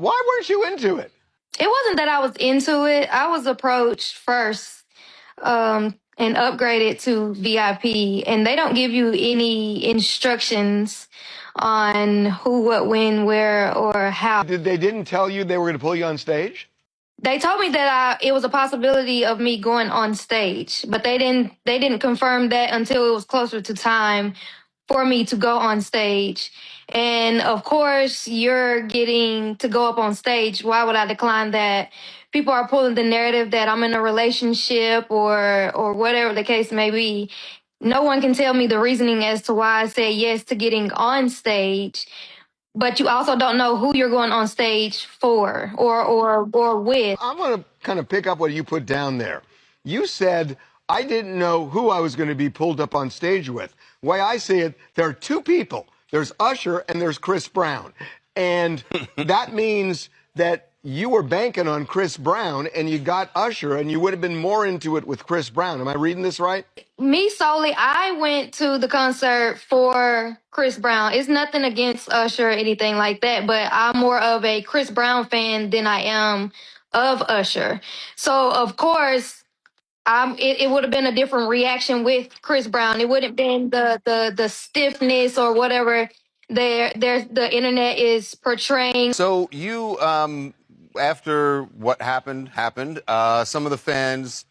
Why weren't you into it? It wasn't that I was into it. I was approached first and upgraded to VIP, and they don't give you any instructions on who, what, when, where, or how. They didn't tell you they were going to pull you on stage? They told me that it was a possibility of me going on stage, but they didn't confirm that until it was closer to time for me to go on stage. And of course, you're getting to go up on stage. Why would I decline that? People are pulling the narrative that I'm in a relationship or whatever the case may be. No one can tell me the reasoning as to why I said yes to getting on stage. But you also don't know who you're going on stage for or with. I'm going to kind of pick up what you put down there. You said, I didn't know who I was going to be pulled up on stage with. The way I see it, there are two people. There's Usher and there's Chris Brown. And that means that you were banking on Chris Brown and you got Usher and you would have been more into it with Chris Brown. Am I reading this right? Me solely, I went to the concert for Chris Brown. It's nothing against Usher or anything like that, but I'm more of a Chris Brown fan than I am of Usher. So of course, it would have been a different reaction with Chris Brown. It wouldn't been the stiffness or whatever the internet is portraying. So you, after what happened, some of the fans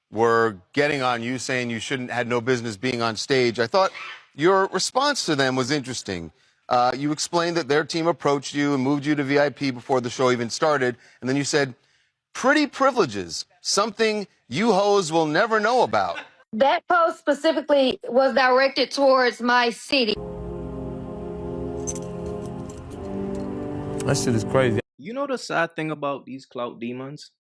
were getting on you, saying you had no business being on stage. I thought your response to them was interesting. You explained that their team approached you and moved you to VIP before the show even started, and then you said, pretty privileges, something you hoes will never know about. That post specifically was directed towards my city. That shit is crazy. You know the sad thing about these clout demons?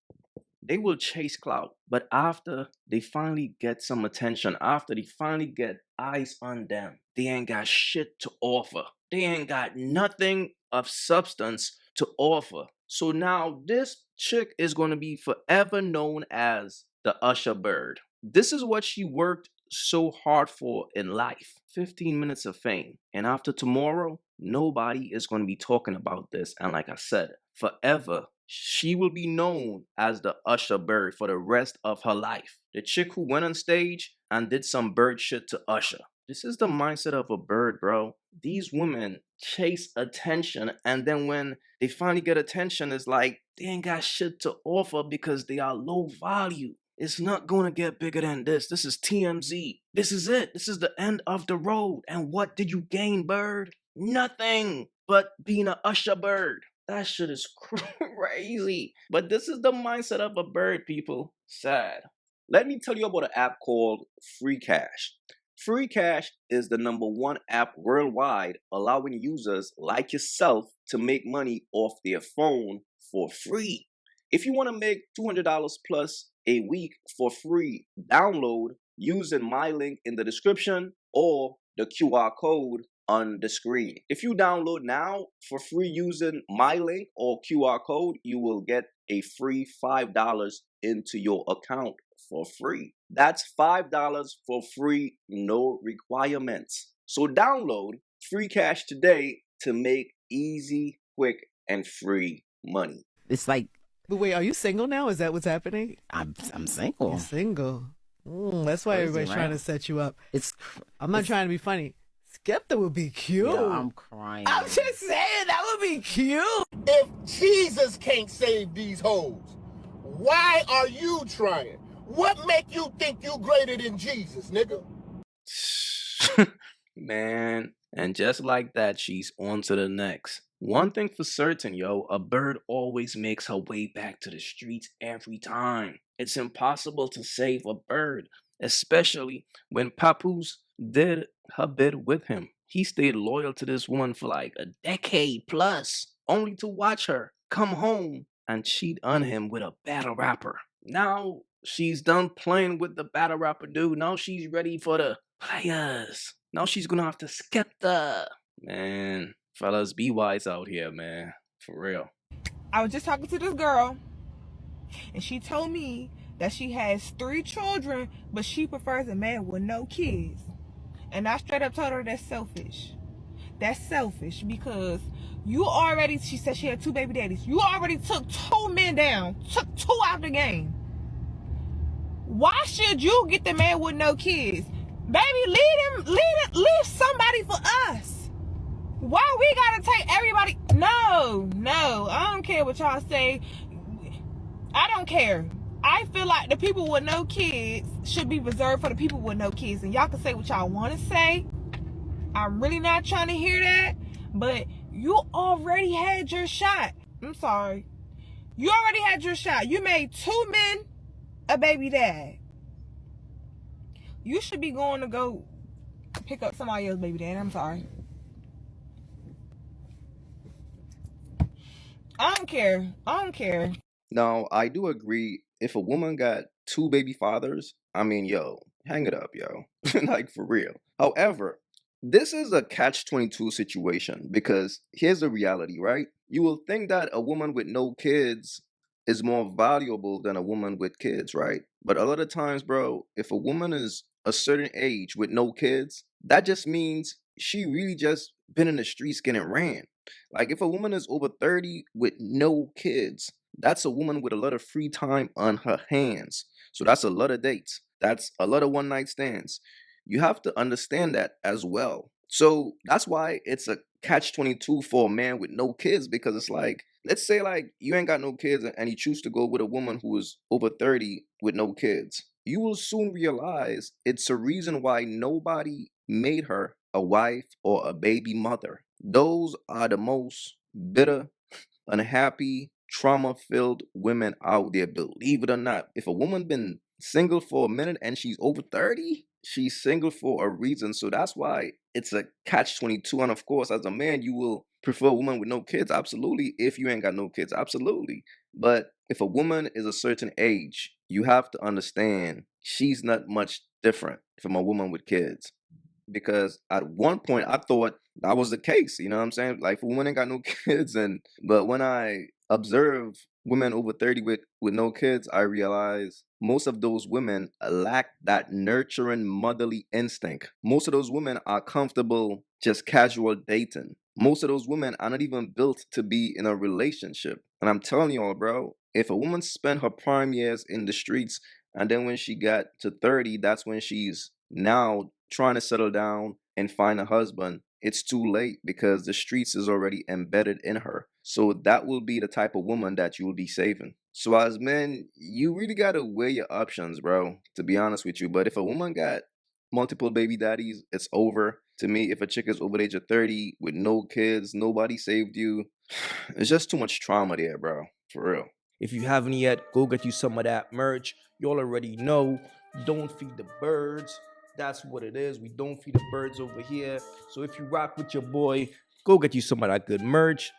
They will chase clout, but after they finally get some attention, after they finally get eyes on them, they ain't got shit to offer. They ain't got nothing of substance to offer. So now this chick is going to be forever known as the Usher Bird. This is what she worked so hard for in life. 15 minutes of fame. And after tomorrow, nobody is going to be talking about this. And like I said, forever, she will be known as the Usher Bird for the rest of her life. The chick who went on stage and did some bird shit to Usher. This is the mindset of a bird, bro. These women chase attention, and then when they finally get attention, it's like they ain't got shit to offer because they are low value. It's not going to get bigger than this. This is TMZ. This is it. This is the end of the road. And what did you gain, bird? Nothing but being an Usher Bird. That shit is crazy. But this is the mindset of a bird, people. Sad. Let me tell you about an app called Free Cash. Free Cash is the #1 app worldwide, allowing users like yourself to make money off their phone for free. If you want to make $200 plus a week for free, download using my link in the description or the QR code on the screen. If you download now for free using my link or QR code, you will get a free $5 into your account for free. That's $5 for free, no requirements. So download Free Cash today to make easy, quick, and free money. It's like, but wait, are you single now? Is that what's happening? I'm single. You're single. That's why Crazy, everybody's right? trying to set you up. I'm not trying to be funny. Skepta would be cute. Yo, I'm crying. I'm just saying, that would be cute. If Jesus can't save these hoes, why are you trying? What make you think you greater than Jesus, nigga? Man, and just like that, she's on to the next. One thing for certain, yo, a bird always makes her way back to the streets every time. It's impossible to save a bird, especially when Papoose did her bid with him. He stayed loyal to this woman for like a decade plus, only to watch her come home and cheat on him with a battle rapper. Now she's done playing with the battle rapper dude. Now she's ready for the players. Now she's gonna have to Skepta. Man, fellas, be wise out here, man. For real. I was just talking to this girl, and she told me that she has 3 children, but she prefers a man with no kids. And I straight up told her that's selfish. That's selfish because you already, she said she had 2 baby daddies. You already took 2 men down, took 2 out the game. Why should you get the man with no kids? Baby, leave somebody for us. Why we gotta take everybody? No, I don't care what y'all say. I don't care. I feel like the people with no kids should be reserved for the people with no kids. And y'all can say what y'all want to say. I'm really not trying to hear that. But you already had your shot. I'm sorry. You already had your shot. You made 2 men a baby dad. You should be going to go pick up somebody else's baby dad. I'm sorry. I don't care. Now, I do agree. If a woman got 2 baby fathers, I mean, yo, hang it up, yo. Like, for real. However, this is a catch-22 situation because here's the reality, right? You will think that a woman with no kids is more valuable than a woman with kids, right? But a lot of times, bro, if a woman is a certain age with no kids, that just means she really just been in the streets getting ran. Like, if a woman is over 30 with no kids, that's a woman with a lot of free time on her hands. So that's a lot of dates. That's a lot of one night stands. You have to understand that as well. So that's why it's a catch-22 for a man with no kids, because it's like, let's say like you ain't got no kids and you choose to go with a woman who is over 30 with no kids. You will soon realize it's a reason why nobody made her a wife or a baby mother. Those are the most bitter, unhappy, trauma-filled women out there, believe it or not. If a woman been single for a minute and she's over 30, she's single for a reason. So that's why it's a catch-22. And of course, as a man, you will prefer a woman with no kids, absolutely. If you ain't got no kids, absolutely. But if a woman is a certain age, you have to understand she's not much different from a woman with kids. Because at one point I thought that was the case, you know what I'm saying? Like, for women ain't got no kids, but when I observe women over 30 with no kids, I realize most of those women lack that nurturing motherly instinct. Most of those women are comfortable just casual dating. Most of those women are not even built to be in a relationship. And I'm telling y'all, bro, if a woman spent her prime years in the streets and then when she got to 30, that's when she's now trying to settle down and find a husband, it's too late because the streets is already embedded in her. So that will be the type of woman that you will be saving. So as men, you really got to weigh your options, bro, to be honest with you. But if a woman got multiple baby daddies, it's over. To me, if a chick is over the age of 30 with no kids, nobody saved you, it's just too much trauma there, bro, for real. If you haven't yet, go get you some of that merch. Y'all already know, don't feed the birds. That's what it is. We don't feed the birds over here. So if you rock with your boy, go get you some of that good merch.